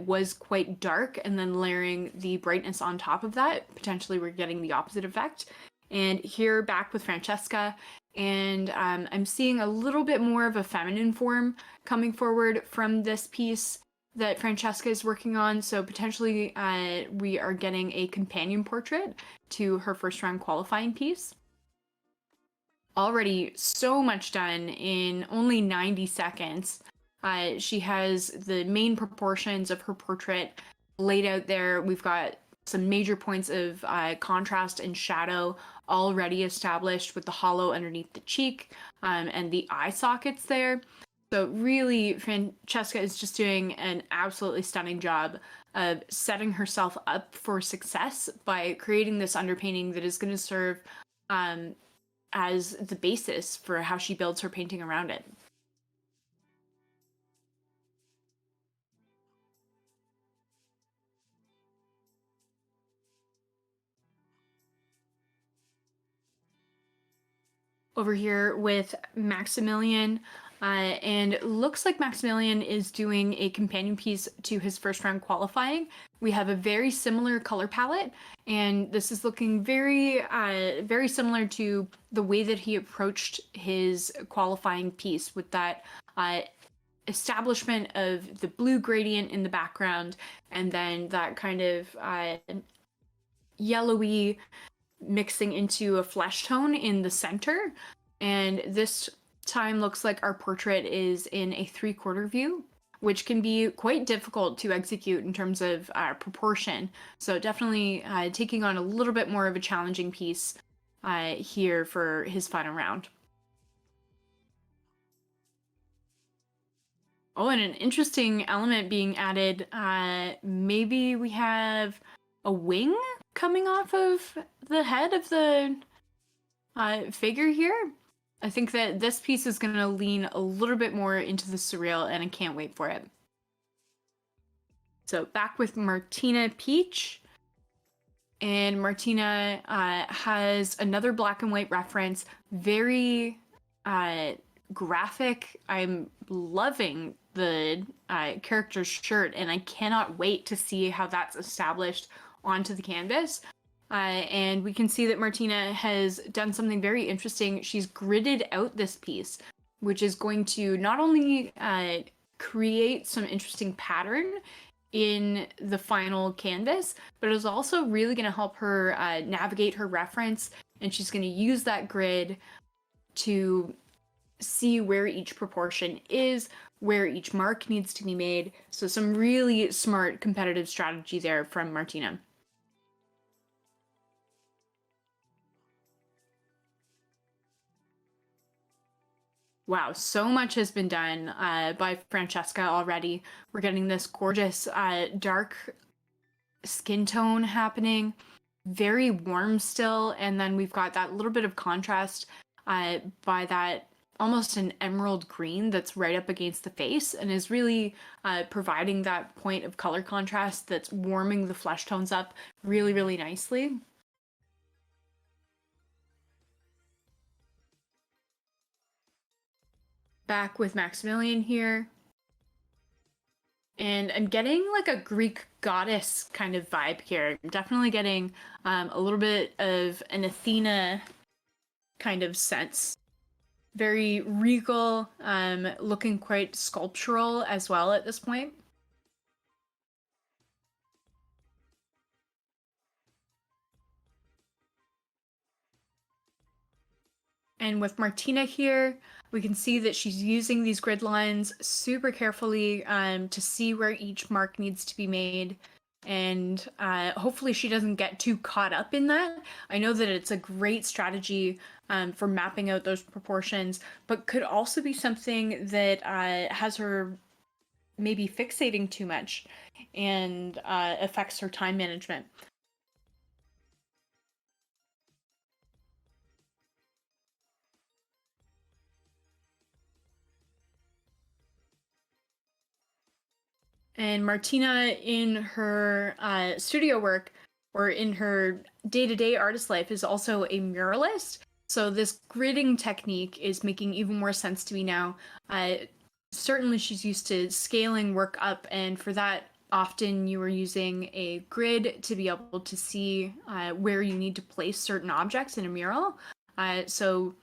was quite dark, and then layering the brightness on top of that, potentially we're getting the opposite effect. And here back with Francesca, and I'm seeing a little bit more of a feminine form coming forward from this piece that Francesca is working on, so potentially we are getting a companion portrait to her first round qualifying piece. Already so much done in only 90 seconds. She has the main proportions of her portrait laid out there. We've got some major points of contrast and shadow already established with the hollow underneath the cheek and the eye sockets there. So really, Francesca is just doing an absolutely stunning job of setting herself up for success by creating this underpainting that is going to serve as the basis for how she builds her painting around it. Over here with Maximilian, and it looks like Maximilian is doing a companion piece to his first round qualifying. We have a very similar color palette, and this is looking very, very similar to the way that he approached his qualifying piece with that establishment of the blue gradient in the background, and then that kind of yellowy mixing into a flesh tone in the center. And this time looks like our portrait is in a 3/4 view, which can be quite difficult to execute in terms of proportion. So definitely taking on a little bit more of a challenging piece here for his final round. Oh, and an interesting element being added. Maybe we have a wing coming off of the head of the figure here. I think that this piece is going to lean a little bit more into the surreal, and I can't wait for it. So back with Martina Peach. And Martina has another black and white reference, very graphic. I'm loving the character's shirt, and I cannot wait to see how that's established onto the canvas. And we can see that Martina has done something very interesting. She's gridded out this piece, which is going to not only create some interesting pattern in the final canvas, but is also really going to help her navigate her reference. And she's going to use that grid to see where each proportion is, where each mark needs to be made. So some really smart competitive strategy there from Martina. Wow, so much has been done by Francesca already. We're getting this gorgeous dark skin tone happening, very warm still, and then we've got that little bit of contrast by that almost an emerald green that's right up against the face, and is really providing that point of color contrast that's warming the flesh tones up really, really nicely. Back with Maximilian here. And I'm getting like a Greek goddess kind of vibe here. I'm definitely getting a little bit of an Athena kind of sense. Very regal, looking quite sculptural as well at this point. And with Martina here, we can see that she's using these grid lines super carefully to see where each mark needs to be made. And hopefully she doesn't get too caught up in that. I know that it's a great strategy for mapping out those proportions, but could also be something that has her maybe fixating too much and affects her time management. And Martina, in her studio work or in her day-to-day artist life, is also a muralist. So this gridding technique is making even more sense to me now. Certainly she's used to scaling work up, and for that, often you are using a grid to be able to see where you need to place certain objects in a mural. So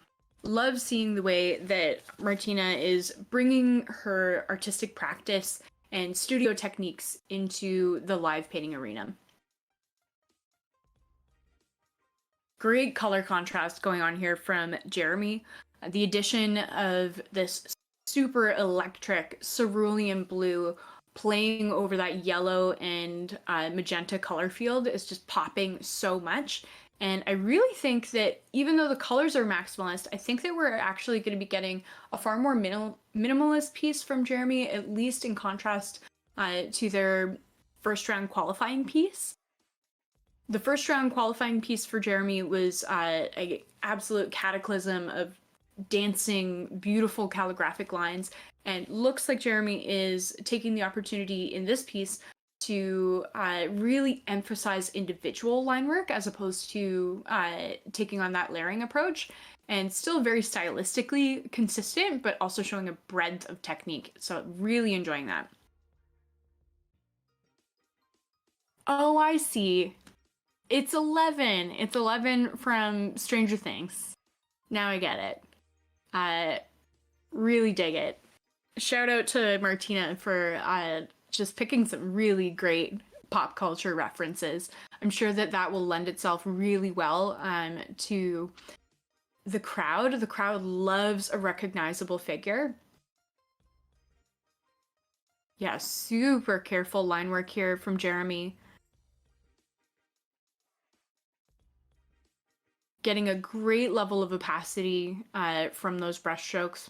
love seeing the way that Martina is bringing her artistic practice and studio techniques into the live painting arena. Great color contrast going on here from Jeremy. The addition of this super electric cerulean blue playing over that yellow and magenta color field is just popping so much. And I really think that even though the colors are maximalist, I think that we're actually going to be getting a far more minimalist piece from Jeremy, at least in contrast to their first round qualifying piece. The first round qualifying piece for Jeremy was an absolute cataclysm of dancing, beautiful calligraphic lines, and looks like Jeremy is taking the opportunity in this piece to really emphasize individual line work as opposed to taking on that layering approach, and still very stylistically consistent, but also showing a breadth of technique. So really enjoying that. Oh, I see. It's 11. It's 11 from Stranger Things. Now I get it. Really dig it. Shout out to Martina for just picking some really great pop culture references. I'm sure that that will lend itself really well to the crowd. The crowd loves a recognizable figure. Yeah, super careful line work here from Jeremy. Getting a great level of opacity from those brushstrokes.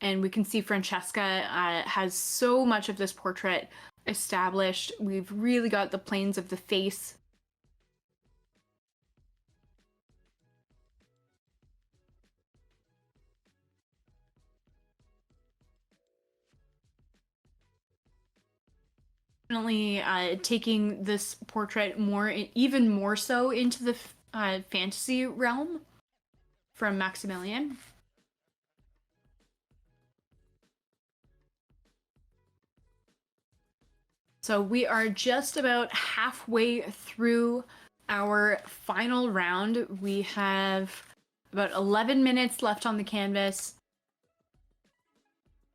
And we can see Francesca has so much of this portrait established. We've really got the planes of the face. Definitely taking this portrait even more so into the fantasy realm from Maximilian. So we are just about halfway through our final round. We have about 11 minutes left on the canvas.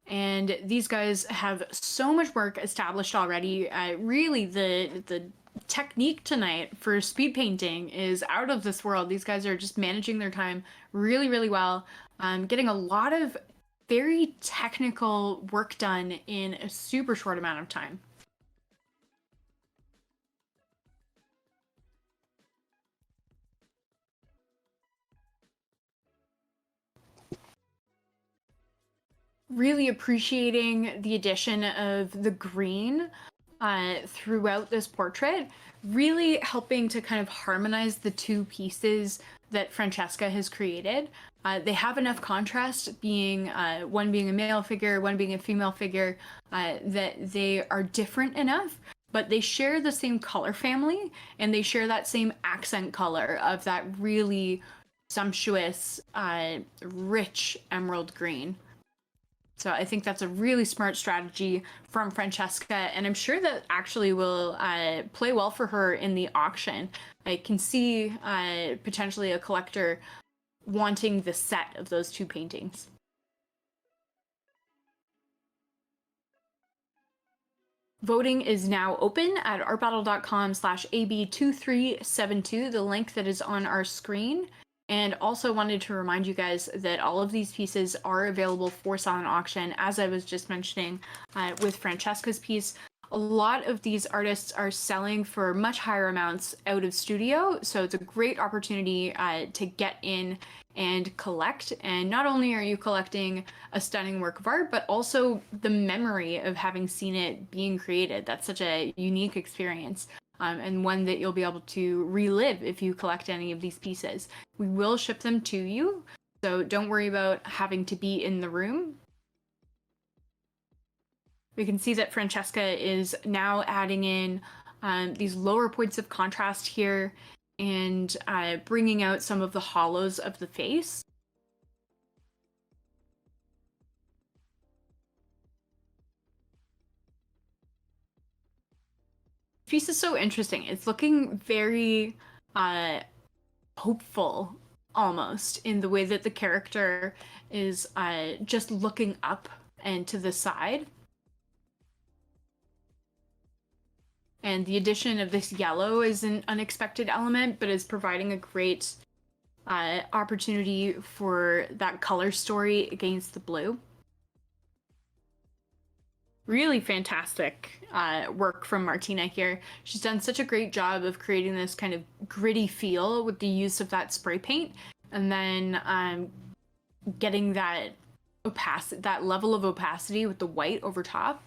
And these guys have so much work established already. Really, the technique tonight for speed painting is out of this world. These guys are just managing their time really, really well. Getting a lot of very technical work done in a super short amount of time. Really appreciating the addition of the green throughout this portrait, really helping to kind of harmonize the two pieces that Francesca has created. They have enough contrast, being one being a male figure, one being a female figure, that they are different enough, but they share the same color family, and they share that same accent color of that really sumptuous, rich emerald green. So I think that's a really smart strategy from Francesca, and I'm sure that actually will play well for her in the auction. I can see potentially a collector wanting the set of those two paintings. Voting is now open at artbattle.com/AB2372, the link that is on our screen. And also wanted to remind you guys that all of these pieces are available for silent auction, as I was just mentioning with Francesca's piece. A lot of these artists are selling for much higher amounts out of studio, so it's a great opportunity to get in and collect. And not only are you collecting a stunning work of art, but also the memory of having seen it being created. That's such a unique experience. And one that you'll be able to relive if you collect any of these pieces. We will ship them to you, so don't worry about having to be in the room. We can see that Francesca is now adding in these lower points of contrast here and bringing out some of the hollows of the face. This piece is so interesting. It's looking very hopeful almost in the way that the character is just looking up and to the side. And the addition of this yellow is an unexpected element, but is providing a great opportunity for that color story against the blue. Really fantastic work from Martina here. She's done such a great job of creating this kind of gritty feel with the use of that spray paint, and then getting that level of opacity with the white over top.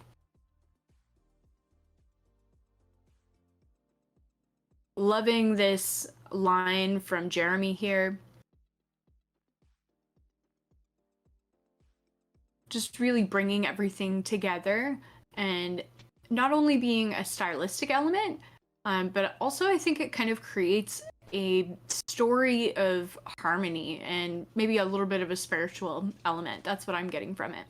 Loving this line from Jeremy here. Just really bringing everything together and not only being a stylistic element, but also I think it kind of creates a story of harmony and maybe a little bit of a spiritual element. That's what I'm getting from it.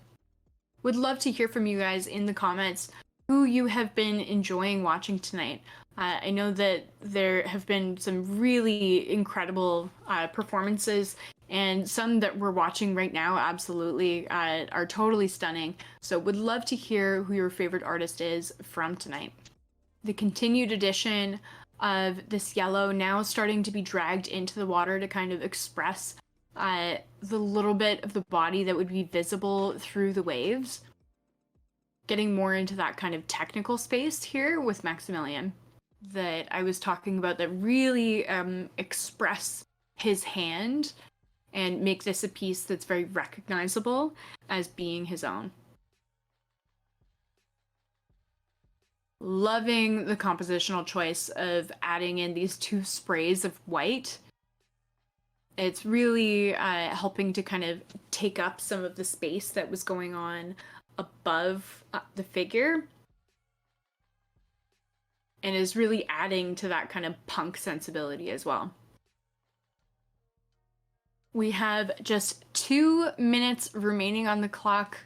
Would love to hear from you guys in the comments who you have been enjoying watching tonight. I know that there have been some really incredible performances, and some that we're watching right now absolutely are totally stunning. So would love to hear who your favorite artist is from tonight. The continued addition of this yellow now starting to be dragged into the water to kind of express the little bit of the body that would be visible through the waves. Getting more into that kind of technical space here with Maximilian that I was talking about, that really express his hand and make this a piece that's very recognizable as being his own. Loving the compositional choice of adding in these two sprays of white. It's really helping to kind of take up some of the space that was going on above the figure, and is really adding to that kind of punk sensibility as well. We have just 2 minutes remaining on the clock.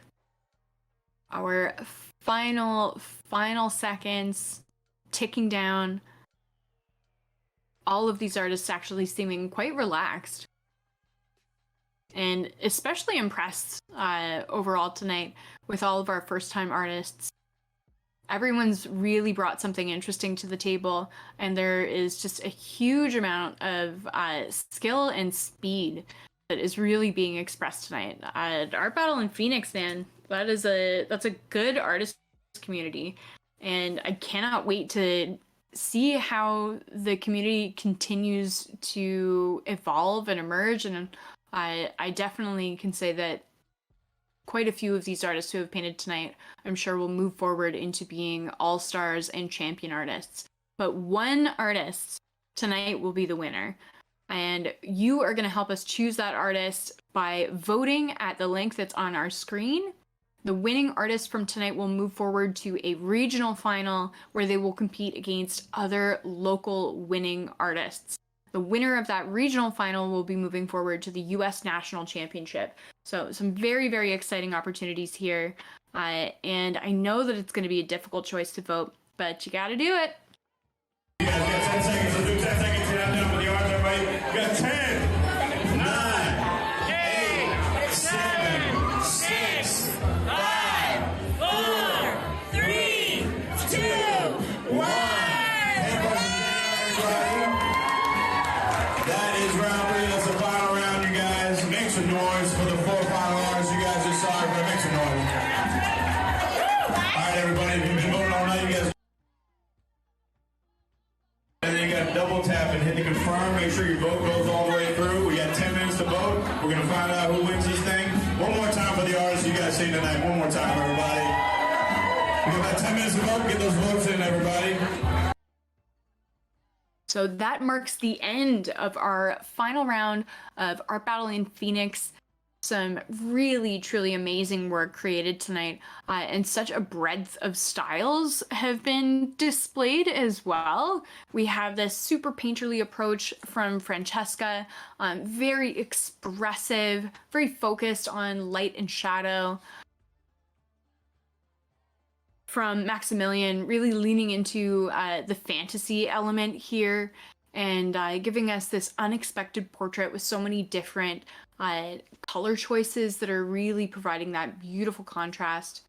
Our final seconds ticking down. All of these artists actually seeming quite relaxed. And especially impressed overall tonight with all of our first-time artists. Everyone's really brought something interesting to the table, and there is just a huge amount of skill and speed that is really being expressed tonight. Art Battle in Phoenix, man, that's a good artist community, and I cannot wait to see how the community continues to evolve and emerge. And I definitely can say that quite a few of these artists who have painted tonight, I'm sure, will move forward into being all-stars and champion artists. But one artist tonight will be the winner. And you are going to help us choose that artist by voting at the link that's on our screen. The winning artist from tonight will move forward to a regional final where they will compete against other local winning artists. The winner of that regional final will be moving forward to the U.S. National Championship. So some very, very exciting opportunities here. And I know that it's going to be a difficult choice to vote, but you got to do it. You guys got 10 seconds. Let's do 10 seconds. Down for the arms, everybody. We got 10, 9, 8, 7, 6, 5, 4, 3, 2, 1. That is round 3. That's the final round, you guys. Make some noise for the 4 final rounds. You guys just saw it, but make some noise. All right, everybody. If you've been voting all night, you guys. And then you got to double tap and hit the confirm. Make sure your vote goes all the way through. We got 10 minutes to vote. We're going to find out who wins this thing. One more time for the artists you guys see tonight. One more time, everybody. We got about 10 minutes to vote. Get those votes in, everybody. So that marks the end of our final round of Art Battle in Phoenix. Some really, truly amazing work created tonight, and such a breadth of styles have been displayed as well. We have this super painterly approach from Francesca, very expressive, very focused on light and shadow. From Maximilian, really leaning into the fantasy element here and giving us this unexpected portrait with so many different color choices that are really providing that beautiful contrast.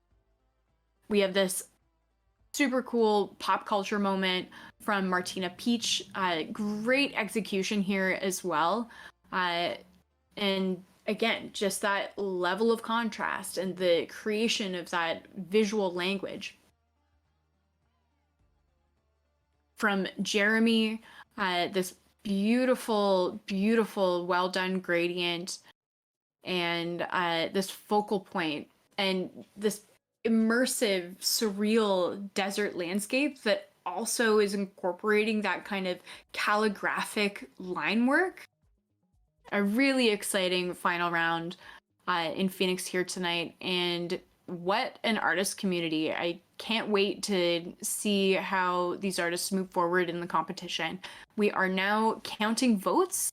We have this super cool pop culture moment from Martina Peach. Great execution here as well. And again, just that level of contrast and the creation of that visual language. From Jeremy, this beautiful, beautiful, well done gradient and this focal point and this immersive, surreal desert landscape that also is incorporating that kind of calligraphic line work. A really exciting final round in Phoenix here tonight, and what an artist community. I can't wait to see how these artists move forward in the competition. We are now counting votes.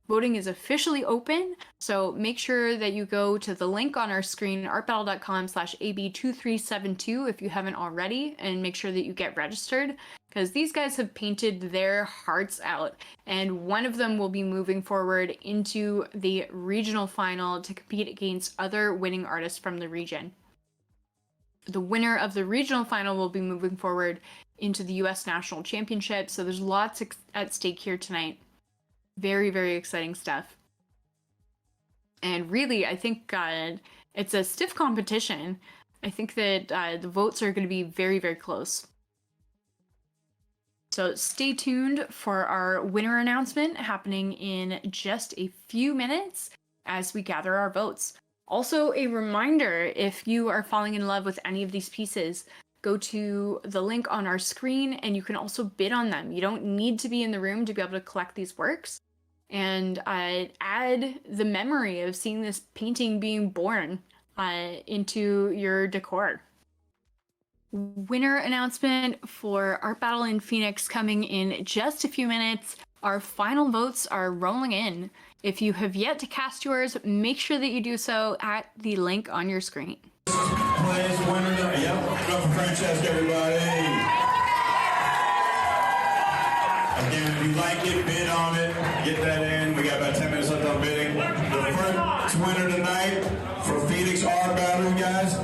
Voting is officially open, so make sure that you go to the link on our screen, artbattle.com/AB2372 if you haven't already, and make sure that you get registered, because these guys have painted their hearts out, and one of them will be moving forward into the regional final to compete against other winning artists from the region. The winner of the regional final will be moving forward into the U.S. National Championship, so there's lots at stake here tonight. Very, very exciting stuff. And really, I think it's a stiff competition. I think that the votes are going to be very, very close. So stay tuned for our winner announcement happening in just a few minutes as we gather our votes. Also, a reminder, if you are falling in love with any of these pieces, go to the link on our screen and you can also bid on them. You don't need to be in the room to be able to collect these works. And add the memory of seeing this painting being born into your decor. Winner announcement for Art Battle in Phoenix coming in just a few minutes. Our final votes are rolling in. If you have yet to cast yours, make sure that you do so at the link on your screen. Plays winner. Yep. Go for Francesca, everybody. Again, if you like it, bid on it, get that in. We got about 10 minutes left on bidding. The first winner tonight for Phoenix Art Battle, you guys.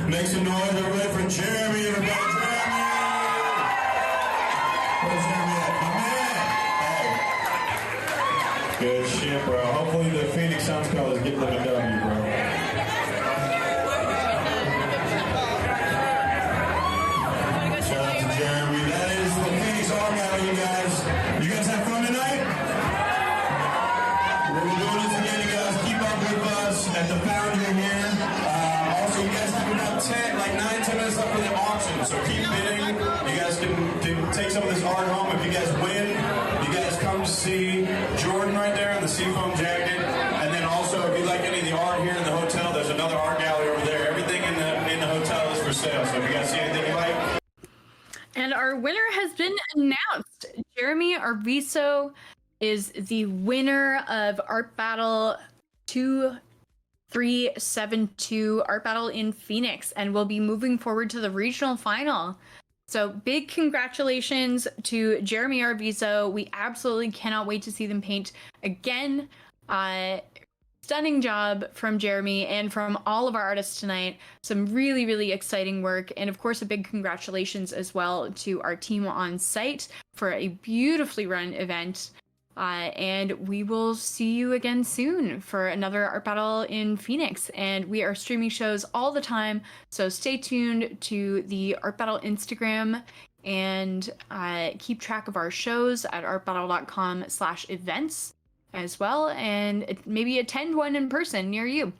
Make some noise, everybody, for Jeremy, everybody. Jeremy! Where's Jeremy at? My man! Hey. Good shit, bro. Hopefully the Phoenix Suns colors get them a W, bro. Shout out to Jeremy. That is the Phoenix Art Battle, you guys. You guys have fun tonight? We're doing this again, you guys. Keep up with us at the Foundry here. Also, you guys have about 9-10 minutes left for the auction, so keep bidding. You guys can take some of this art home. If you guys win, you guys come to see Jordan right there in the seafoam jacket. And then also, if you like any of the art here in the hotel, there's another art gallery over there. Everything in the hotel is for sale, so if you guys see anything you like. And our winner has been announced. Jeremy Arvizo is the winner of Art Battle 2372 Art Battle in Phoenix and will be moving forward to the regional final. So big congratulations to Jeremy Arvizo. We absolutely cannot wait to see them paint again. Stunning job from Jeremy and from all of our artists tonight. Some really, really exciting work. And of course, a big congratulations as well to our team on site for a beautifully run event. And we will see you again soon for another Art Battle in Phoenix. And we are streaming shows all the time, so stay tuned to the Art Battle Instagram and keep track of our shows at artbattle.com/events as well, and maybe attend one in person near you.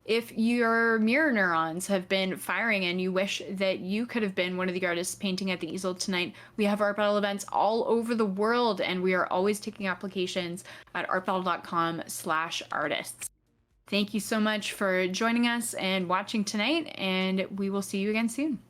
If your mirror neurons have been firing and you wish that you could have been one of the artists painting at the easel tonight, we have Art Battle events all over the world, and we are always taking applications at artbattle.com/artists. Thank you so much for joining us and watching tonight, and we will see you again soon.